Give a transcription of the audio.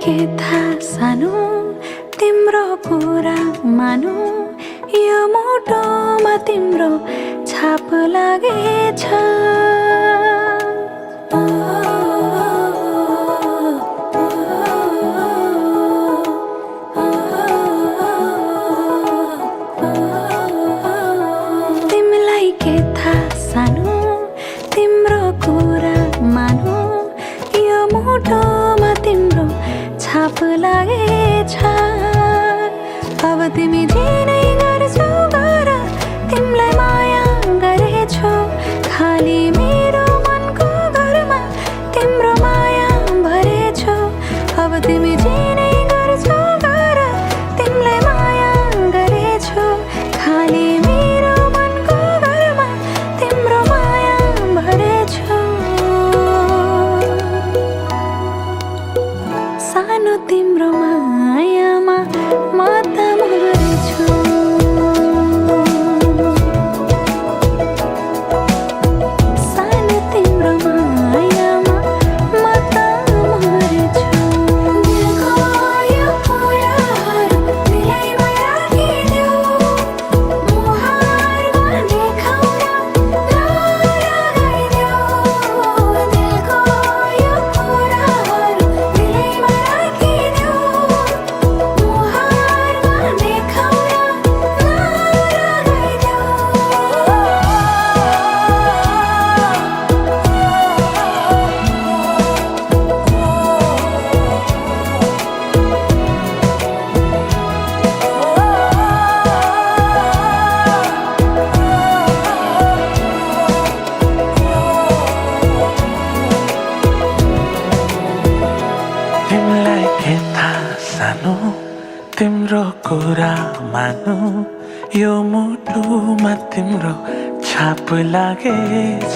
के थाहा सानो तिम्रो कुरा मानु यो मुटुमा तिम्रो छाप लागेछ तिमीलाई के थाहा सानो तिम्रो कुरा मानु यो मुटुमा तिम्रो छाप लागेछ अब तिमी जिनै गर्छौ गर तिमीलाई माया गरेछु खाली मेरो मनको घरमा तिम्रो माया भरेछु अब तिमी जिनै गर्छौ गर तिमीलाई माया गरेछु खाली मेरो मनको घरमा तिम्रो माया भरेछु सानो तिम्रो मायामा म त मरेछु सानो तिम्रो मायामा म त मरेछु दिलको यो कुराहरू दिलैमा राखिदेऊ मुहारमा देखाउन नलगाइदेऊ दिलको यो कुराहरू दिलैमा राखिदेऊ मुहारमा देखाउन तिमीलाई के थाहा सानो तिम्रो कुरा मानु यो मुटुमा तिम्रो छाप लागेछ